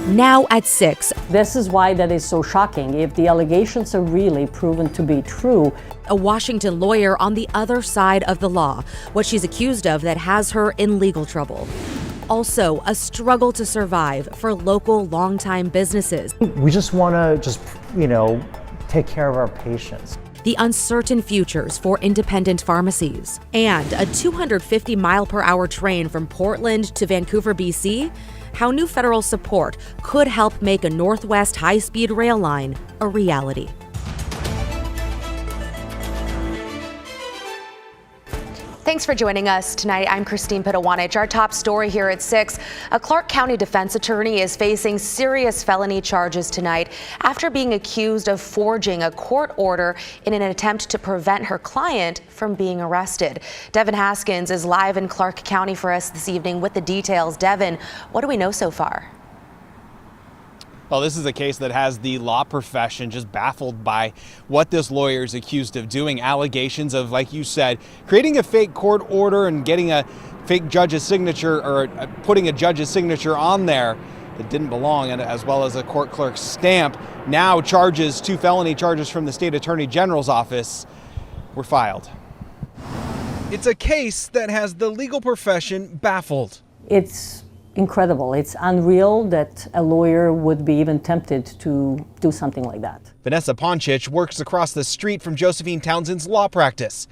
Now at 6. This is why that is so shocking. If the allegations are really proven to be true. A Washington lawyer on the other side of the law, what she's accused of that has her in legal trouble. Also, a struggle to survive for local longtime businesses. We just want to take care of our patients. The uncertain futures for independent pharmacies. And a 250-mile-per-hour train from Portland to Vancouver, BC. How new federal support could help make a Northwest high-speed rail line a reality. Thanks for joining us tonight. I'm Christine Pitawanich. Our top story here at 6. A Clark County defense attorney is facing serious felony charges tonight after being accused of forging a court order in an attempt to prevent her client from being arrested. Devin Haskins is live in Clark County for us this evening with the details. Devin, what do we know so far? Well, this is a case that has the law profession just baffled by what this lawyer is accused of doing. Allegations of, like you said, creating a fake court order and getting a fake judge's signature, or putting a judge's signature on there that didn't belong, and as well as a court clerk's stamp. Now two felony charges from the state attorney general's office were filed. It's a case that has the legal profession baffled. It's incredible. It's unreal that a lawyer would be even tempted to do something like that. Vanessa Ponchich works across the street from Josephine Townsend's law practice.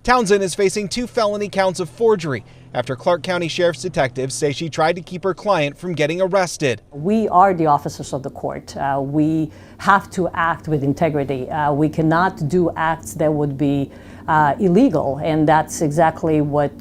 Townsend is facing 2 felony counts of forgery after Clark County Sheriff's detectives say she tried to keep her client from getting arrested. We are the officers of the court. We have to act with integrity. We cannot do acts that would be illegal, and that's exactly what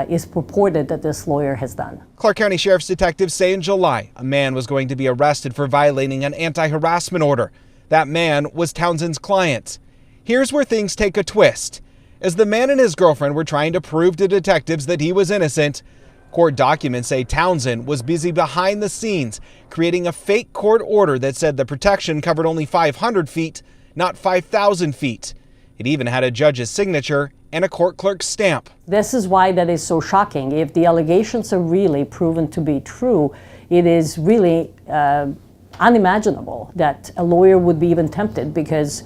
is purported that this lawyer has done. Clark County Sheriff's detectives say in July, a man was going to be arrested for violating an anti-harassment order. That man was Townsend's client. Here's where things take a twist. As the man and his girlfriend were trying to prove to detectives that he was innocent, court documents say Townsend was busy behind the scenes creating a fake court order that said the protection covered only 500 feet, not 5,000 feet. It even had a judge's signature and a court clerk's stamp. This is why that is so shocking. If the allegations are really proven to be true, it is really unimaginable that a lawyer would be even tempted, because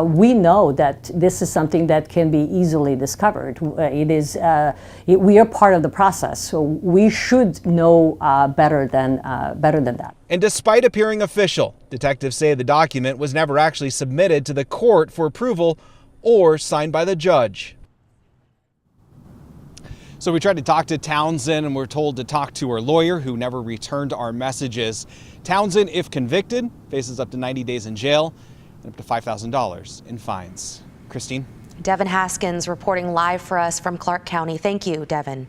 we know that this is something that can be easily discovered. We are part of the process, so we should know better than that. And despite appearing official, detectives say the document was never actually submitted to the court for approval or signed by the judge. So we tried to talk to Townsend, and we're told to talk to her lawyer, who never returned our messages. Townsend, if convicted, faces up to 90 days in jail and up to $5,000 in fines. Christine? Devin Haskins reporting live for us from Clark County. Thank you, Devin.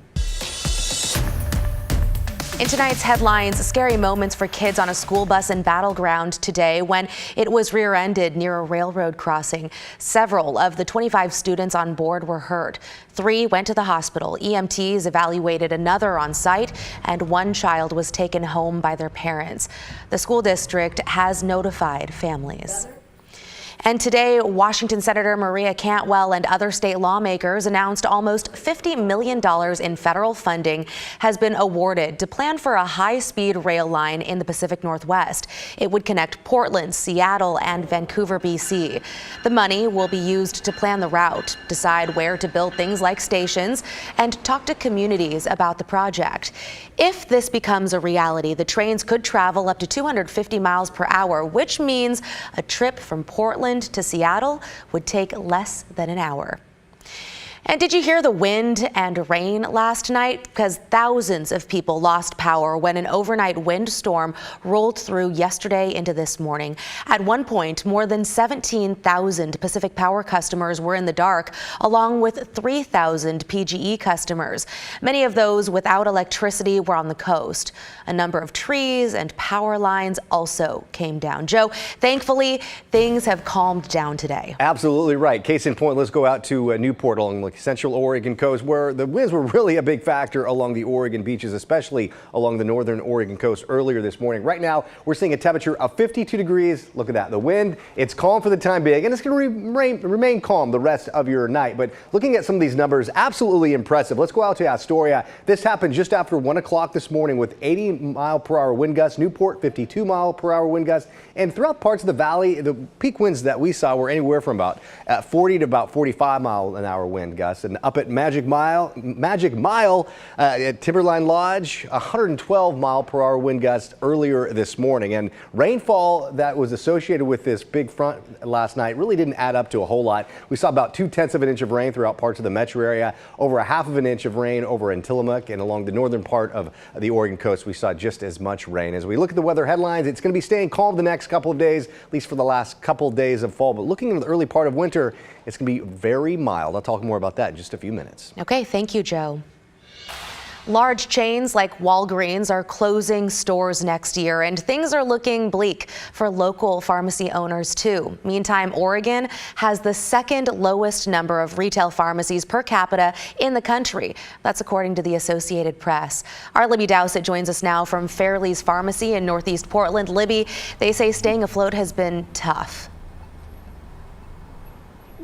In tonight's headlines, scary moments for kids on a school bus in Battleground today when it was rear-ended near a railroad crossing. Several of the 25 students on board were hurt. 3 went to the hospital. EMTs evaluated another on site, and 1 child was taken home by their parents. The school district has notified families. And today, Washington Senator Maria Cantwell and other state lawmakers announced almost $50 million in federal funding has been awarded to plan for a high-speed rail line in the Pacific Northwest. It would connect Portland, Seattle, and Vancouver, BC. The money will be used to plan the route, decide where to build things like stations, and talk to communities about the project. If this becomes a reality, the trains could travel up to 250 miles per hour, which means a trip from Portland to Seattle would take less than an hour. And did you hear the wind and rain last night? Because thousands of people lost power when an overnight windstorm rolled through yesterday into this morning. At one point, more than 17,000 Pacific Power customers were in the dark, along with 3,000 PGE customers. Many of those without electricity were on the coast. A number of trees and power lines also came down. Joe, thankfully, things have calmed down today. Absolutely right. Case in point, let's go out to Newport along the central Oregon coast, where the winds were really a big factor along the Oregon beaches, especially along the northern Oregon coast earlier this morning. Right now, we're seeing a temperature of 52 degrees. Look at that. The wind, it's calm for the time being, and it's going to remain calm the rest of your night. But looking at some of these numbers, absolutely impressive. Let's go out to Astoria. This happened just after 1 o'clock this morning with 80-mile-per-hour wind gusts. Newport, 52-mile-per-hour wind gusts. And throughout parts of the valley, the peak winds that we saw were anywhere from about 40 to about 45-mile-an-hour wind gusts. And up at Magic Mile at Timberline Lodge, 112-mile-per-hour wind gusts earlier this morning. And rainfall that was associated with this big front last night really didn't add up to a whole lot. We saw about 2/10 of an inch of rain throughout parts of the metro area, over 1/2 of an inch of rain over in Tillamook, and along the northern part of the Oregon coast, we saw just as much rain. As we look at the weather headlines, it's going to be staying calm the next couple of days, at least for the last couple of days of fall. But looking into the early part of winter, it's going to be very mild. I'll talk more about that in just a few minutes. Okay, thank you, Joe. Large chains like Walgreens are closing stores next year, and things are looking bleak for local pharmacy owners too. Meantime, Oregon has the second lowest number of retail pharmacies per capita in the country. That's according to the Associated Press. Our Libby Dowsett joins us now from Fairley's Pharmacy in Northeast Portland. Libby, they say staying afloat has been tough.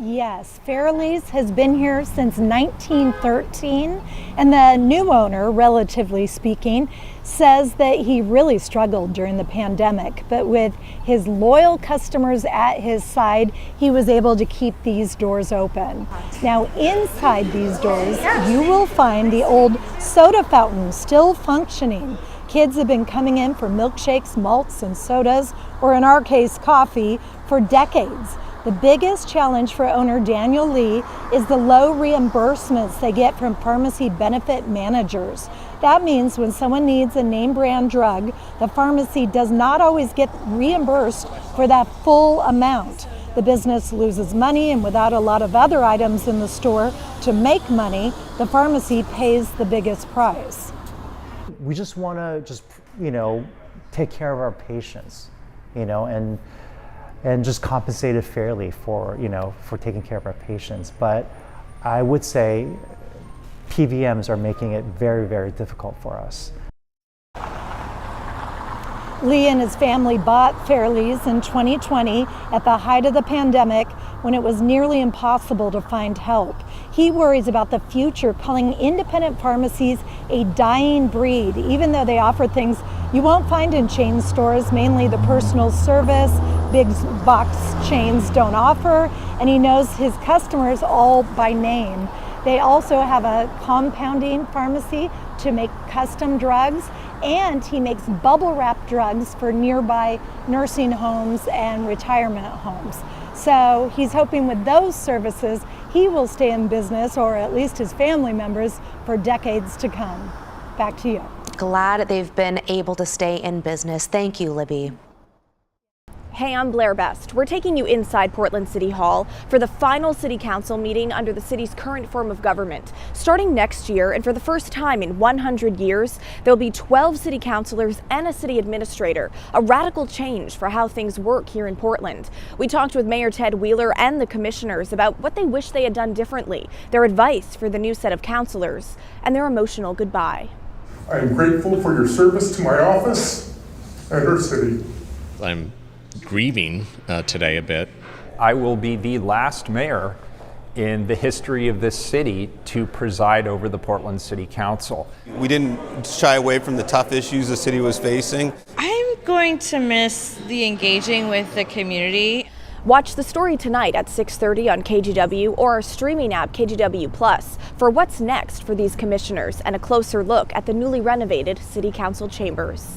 Yes, Fairley's has been here since 1913, and the new owner, relatively speaking, says that he really struggled during the pandemic, but with his loyal customers at his side, he was able to keep these doors open. Now, inside these doors, you will find the old soda fountain still functioning. Kids have been coming in for milkshakes, malts, and sodas, or in our case, coffee, for decades. The biggest challenge for owner Daniel Lee is the low reimbursements they get from pharmacy benefit managers. That means when someone needs a name brand drug, the pharmacy does not always get reimbursed for that full amount. The business loses money, and without a lot of other items in the store to make money, the pharmacy pays the biggest price. We just want to take care of our patients, and just compensate it fairly for taking care of our patients. But I would say PVMs are making it very, very difficult for us. Lee and his family bought Fairley's in 2020 at the height of the pandemic, when it was nearly impossible to find help. He worries about the future, calling independent pharmacies a dying breed, even though they offer things you won't find in chain stores, mainly the personal service big box chains don't offer, and he knows his customers all by name. They also have a compounding pharmacy to make custom drugs, and he makes bubble wrap drugs for nearby nursing homes and retirement homes. So he's hoping with those services, he will stay in business, or at least his family members, for decades to come. Back to you. Glad they've been able to stay in business. Thank you, Libby. Hey, I'm Blair Best. We're taking you inside Portland City Hall for the final City Council meeting under the city's current form of government. Starting next year, and for the first time in 100 years, there'll be 12 city councilors and a city administrator, a radical change for how things work here in Portland. We talked with Mayor Ted Wheeler and the commissioners about what they wish they had done differently, their advice for the new set of councilors, and their emotional goodbye. I am grateful for your service to my office and our city. I'm grieving today a bit. I will be the last mayor in the history of this city to preside over the Portland City Council. We didn't shy away from the tough issues the city was facing. I'm going to miss the engaging with the community. Watch the story tonight at 6:30 on KGW or our streaming app KGW Plus for what's next for these commissioners and a closer look at the newly renovated City Council chambers.